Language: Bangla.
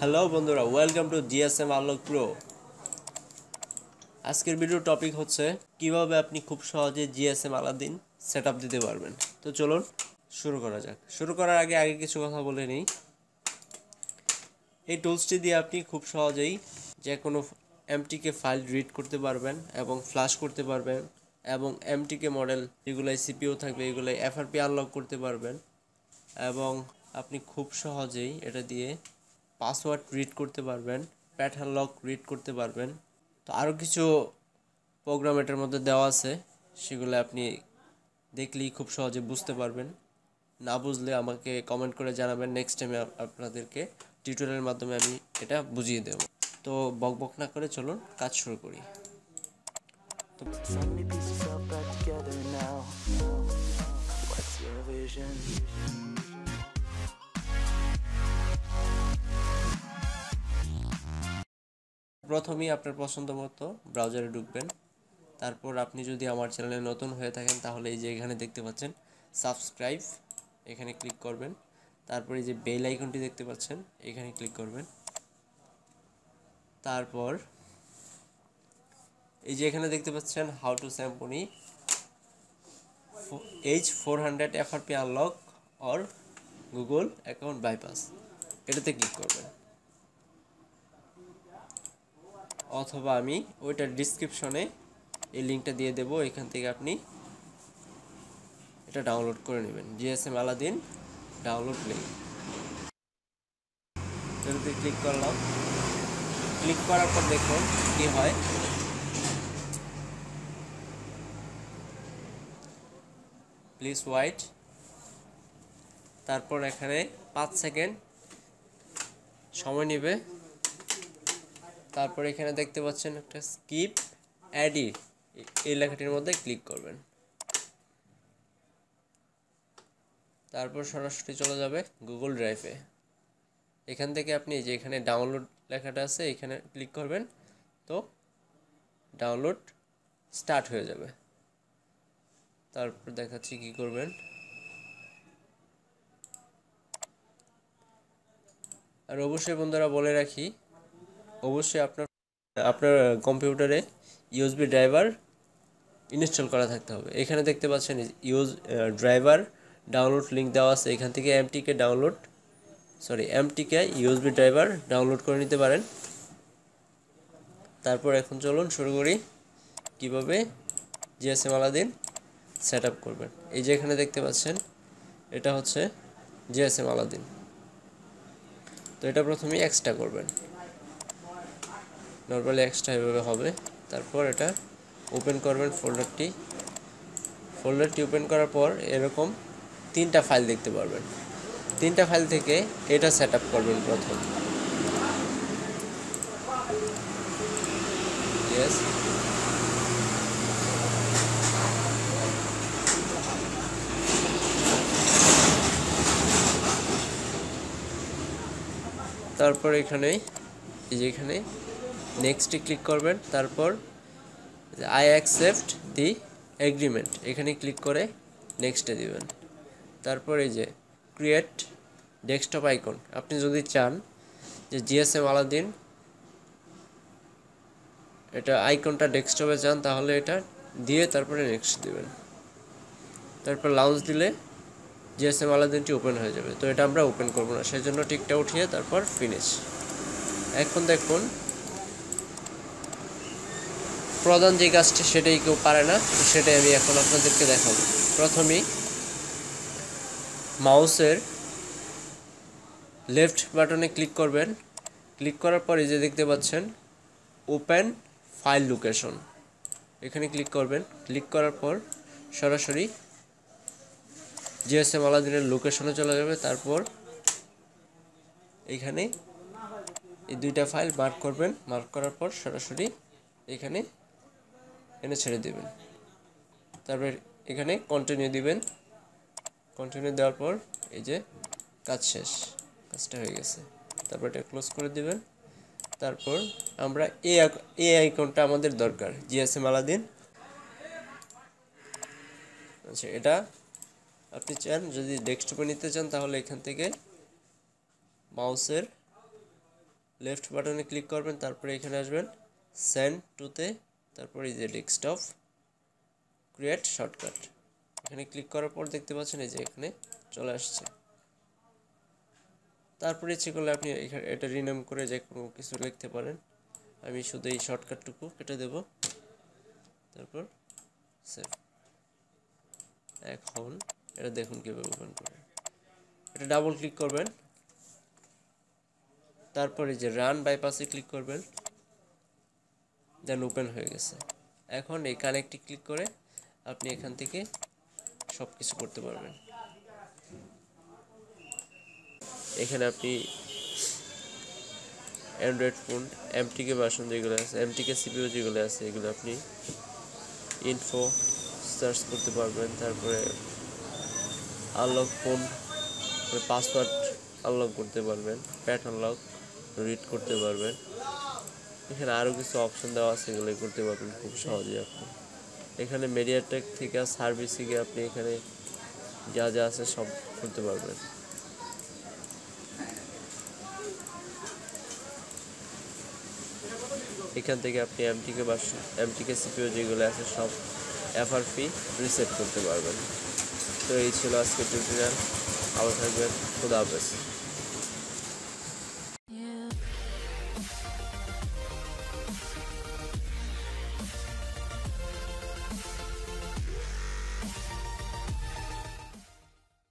হ্যালো বন্ধুরা, welcome to GSM unlock pro. আজকের ভিডিও টপিক হচ্ছে কিভাবে আপনি খুব সহজে জিএসএম আলাদিন সেটআপ দিতে পারবেন। তো চলুন শুরু করা যাক। শুরু করার আগে কিছু কথা বলে নিই। এই টুলসটি দিয়ে আপনি খুব সহজেই যে কোনো এমটিকে ফাইল রিড করতে পারবেন এবং ফ্ল্যাশ করতে পারবেন, এবং এমটিকে মডেল যেগুলো সিপিইউ থাকবে এগুলো এফআরপি আনলক করতে পারবেন, এবং আপনি খুব সহজেই এটা দিয়ে পাসওয়ার্ড রিড করতে পারবেন, প্যাটার্ন লক রিড করতে পারবেন। তো আরও কিছু প্রোগ্রাম এটার মধ্যে দেওয়া আছে, সেগুলো আপনি দেখলেই খুব সহজে বুঝতে পারবেন। না বুঝলে আমাকে কমেন্ট করে জানাবেন, নেক্সট টাইমে আপনাদেরকে টিউটোরিয়ালের মাধ্যমে আমি এটা বুঝিয়ে দেব। তো বকবক না করে চলুন কাজ শুরু করি। তো প্রথমেই আপনার পছন্দ মতো ব্রাউজারে ঢুকবেন। তারপর আপনি যদি আমার চ্যানেলে নতুন হয়ে থাকেন তাহলে এই যে এখানে দেখতে পাচ্ছেন সাবস্ক্রাইব, এখানে ক্লিক করবেন। তারপর এই যে বেল আইকনটি দেখতে পাচ্ছেন, এখানে ক্লিক করবেন। তারপর এই যে এখানে দেখতে পাচ্ছেন how to স্যাম্পনি H400 FRP unlock or Google account bypass, এটাতে ক্লিক করবেন। অথবা আমি ওইটার ডিসক্রিপশনে এই লিঙ্কটা দিয়ে দেবো, এখান থেকে আপনি এটা ডাউনলোড করে নেবেন। জিএসএম আলাদিন ডাউনলোড লিঙ্ক, এটাতে ক্লিক করলাম। ক্লিক করার পর দেখুন কি হয়। Please wait. তারপর এখানে 5 সেকেন্ড সময় নেবে। তারপর এখানে দেখতে পাচ্ছেন একটা স্কিপ অ্যাডি, এই লেখাটির মধ্যে ক্লিক করবেন। তারপর সরাসরি চলে যাবে গুগল ড্রাইভে। এখান থেকে আপনি যে এখানে ডাউনলোড লেখাটা আছে এখানে ক্লিক করবেন, তো ডাউনলোড স্টার্ট হয়ে যাবে। তারপর দেখাচ্ছি কি করবেন। আর অবশ্যই বন্ধুরা বলে রাখি, অবশ্যই আপনার কম্পিউটারে ইউএসবি ড্রাইভার ইনস্টল করা থাকতে হবে। এখানে দেখতে পাচ্ছেন ড্রাইভার ডাউনলোড লিঙ্ক দেওয়া আছে, এখান থেকে এমটিকে ইউএসবি ড্রাইভার ডাউনলোড করে নিতে পারেন। তারপর এখন চলুন শুরু করি কিভাবে জিএসএম আলাদিন সেট আপ করবেন। এই যে এখানে দেখতে পাচ্ছেন এটা হচ্ছে জিএসএম আলাদিন। তো এটা প্রথমে এক্সট্রা করবেন, নর্মালি এক্সট্রা এভাবে হবে। তারপর এটা ওপেন করবেন ফোল্ডারটি ওপেন করার পর এরকম 3টা ফাইল দেখতে পারবেন। 3টা ফাইল থেকে এটা সেট আপ করবেন প্রথম। ইয়েস, তারপর এখানে এই যে এখানে নেক্সটে ক্লিক করবেন। তারপর আই অ্যাকসেপ্ট দি এগ্রিমেন্ট, এখানে ক্লিক করে নেক্সটে দিবেন। তারপর এই যে ক্রিয়েট ডেস্কটপ আইকন, আপনি যদি চান যে জিএসএম আলাদিন এটা আইকনটা ডেস্কটপে চান তাহলে এটা দিয়ে তারপরে নেক্সট দিবেন। তারপর লাউঞ্জ দিলে জিএসএম আলাদিনটি ওপেন হয়ে যাবে। তো এটা আমরা ওপেন করব না, সেই জন্য টিকটা উঠিয়ে তারপর ফিনিশ। এখন দেখুন প্রধান যে কাজটি সেটাই কেউ পারে না, তো সেটাই আমি এখন আপনাদেরকে দেখাবো। প্রথমেই মাউসের লেফট বাটনে ক্লিক করবেন। ক্লিক করার পর এই যে দেখতে পাচ্ছেন ওপেন ফাইল লোকেশন, এখানে ক্লিক করবেন। ক্লিক করার পর সরাসরি জিএসএম আলাদিনের লোকেশনে চলে যাবে। তারপর এখানে এই 2টা ফাইল মার্ক করবেন। মার্ক করার পর সরাসরি এখানে এনে ছেড়ে দেবেন। তারপর এখানে কন্টিনিউ দিবেন। কন্টিনিউ দেওয়ার পর এই যে কাজ শেষ, কাজটা হয়ে গেছে। তারপর এটা ক্লোজ করে দিবেন। তারপর আমরা এই আইকনটা আমাদের দরকার, জিএসএম আলাদিন। আচ্ছা, এটা আপনি চান যদি ডেস্কটপে নিতে চান তাহলে এখান থেকে মাউসের লেফট বাটনে ক্লিক করবেন, তারপরে এখানে আসবেন সেন্ড টুতে, তারপরে এই যে ডেস্কটপ ক্রিয়েট শর্টকাট, এখানে ক্লিক করার পর দেখতে পাচ্ছেন এই যে এখানে চলে আসছে। তারপরে ইচ্ছে করলে আপনি এটা রিনেম করে যে কোনো কিছু লিখতে পারেন। আমি শুধু এই শর্টকাটটুকু কেটে দেব, তারপর সেভ। এখন এটা দেখুন কীভাবে ওপেন করে, এটা ডাবল ক্লিক করবেন, তারপরে যে রান বাইপাসে ক্লিক করবেন, দেন ওপেন হয়ে গেছে। এখন এই কানেক্টে ক্লিক করে আপনি এখান থেকে সব কিছু করতে পারবেন। এখানে আপনি অ্যান্ড্রয়েড ফোন এমটিকে ভার্সন যেগুলো আছে, এমটিকে সিপিইউ যেগুলো আছে, এগুলো আপনি ইনফো সার্চ করতে পারবেন। তারপরে আনলক ফোন, পাসওয়ার্ড আনলক করতে পারবেন, প্যাট আনলক রিড করতে পারবেন। এখানে আরও কিছু অপশন দেওয়া আছে, এগুলো করতে পারবেন খুব সহজেই আপনি। এখানে মিডিয়াটেক থেকে সার্ভিসিংয়ে আপনি এখানে যা যা আছে সব করতে পারবেন। এখান থেকে আপনি এমটিকে সিপিইউ যেগুলো আছে সব এফআরপি রিসেট করতে পারবেন। তো এই ছিল আজকের টিউটোরিয়াল। ভালো থাকবেন, খুদা হাফেজ।